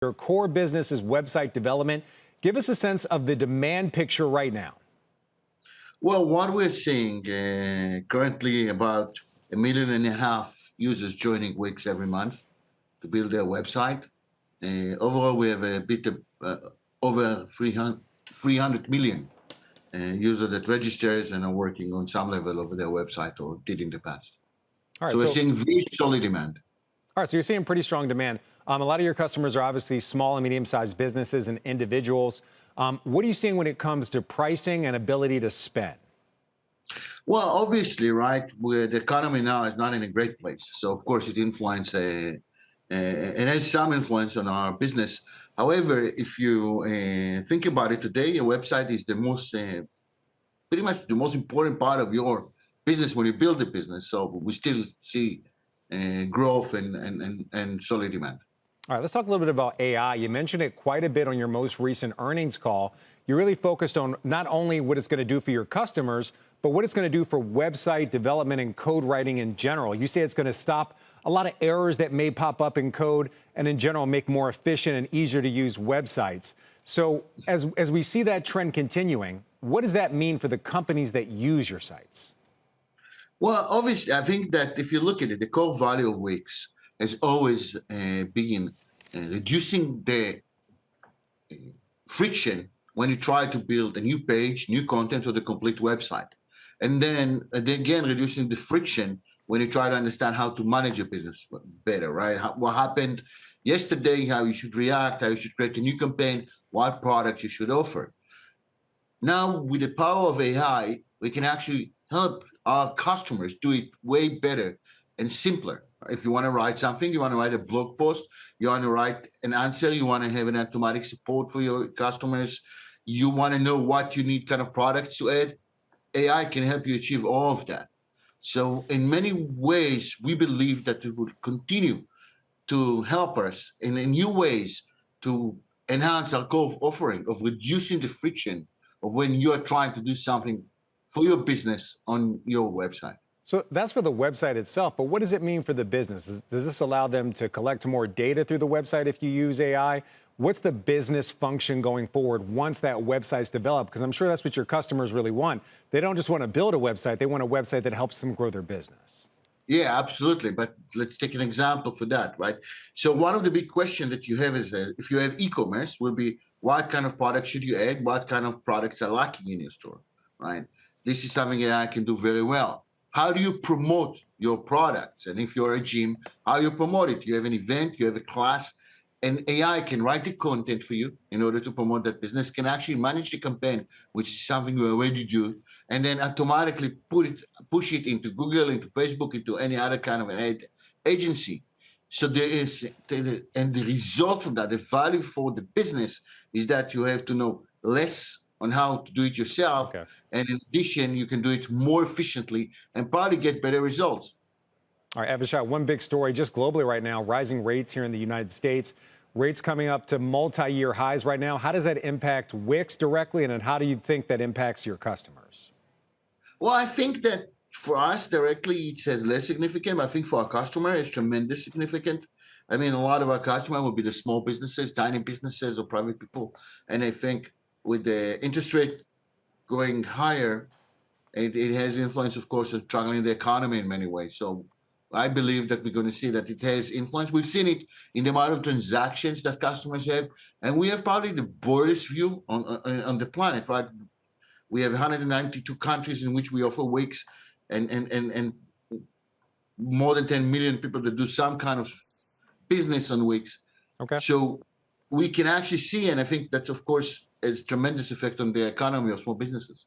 Your core business is website development. Give us a sense of the demand picture right now. Well, what we're seeing currently about 1.5 million users joining Wix every month to build their website. Overall, we have a bit of, over 300 million users that registers and are working on some level of their website or did in the past. All right, So we're so seeing very solid demand. all right, so you're seeing pretty strong demand. A lot of your customers are obviously small and medium-sized businesses and individuals. What are you seeing when it comes to pricing and ability to spend? Well, obviously, right, where the economy now is not in a great place. So, of course, it has some influence on our business. However, if you think about it today, a website is the most, pretty much the most important part of your business when you build a business. So we still see growth and solid demand. All right, let's talk a little bit about AI. You mentioned it quite a bit on your most recent earnings call. You're really focused on not only what it's going to do for your customers, but what it's going to do for website development and code writing in general. You say it's going to stop a lot of errors that may pop up in code and in general make more efficient and easier to use websites. So as we see that trend continuing, what does that mean for the companies that use your sites? Well, obviously, I think that if you look at it, the core value of Wix has always been reducing the friction when you try to build a new page, new content, or the complete website. And then again, reducing the friction when you try to understand how to manage your business better, right? What happened yesterday, how you should react, how you should create a new campaign, what products you should offer. Now, with the power of AI, we can actually help our customers do it way better and simpler. If you want to write something, you want to write a blog post, you want to write an answer, you want to have an automatic support for your customers, you want to know what you need kind of products to add, AI can help you achieve all of that. So in many ways, we believe that it will continue to help us in new ways to enhance our core offering of reducing the friction of when you are trying to do something for your business on your website. So that's for the website itself, but what does it mean for the business? Does this allow them to collect more data through the website if you use AI? What's the business function going forward once that website's developed? Because I'm sure that's what your customers really want. They don't just want to build a website, they want a website that helps them grow their business. Yeah, absolutely. But let's take an example for that, right? So one of the big questions that you have is if you have e-commerce, will be what kind of products should you add? What kind of products are lacking in your store, right? This is something AI can do very well. How do you promote your products? And if you're a gym, how you promote it? You have an event, you have a class, and AI can write the content for you in order to promote that business, can actually manage the campaign, which is something we already do, and then automatically push it into Google, into Facebook, into any other kind of an ad agency. So there is, and the result from that, the value for the business is that you have to know less on how to do it yourself. Okay. And in addition, you can do it more efficiently and probably get better results. All right, Avishai, one big story just globally right now, rising rates here in the United States, rates coming up to multi-year highs right now. How does that impact Wix directly, and then how do you think that impacts your customers? Well, I think that for us directly, it's less significant. I think for our customer, it's tremendous significant. I mean, a lot of our customer will be the small businesses, tiny businesses, or private people. And I think with the interest rate going higher, it has influence, of course, of struggling the economy in many ways. So I believe that we're going to see that it has influence. We've seen it in the amount of transactions that customers have, and we have probably the broadest view on the planet, right? We have 192 countries in which we offer Wix, and more than 10 million people that do some kind of business on Wix. Okay. So we can actually see, and I think that, of course, has tremendous effect on the economy of small businesses.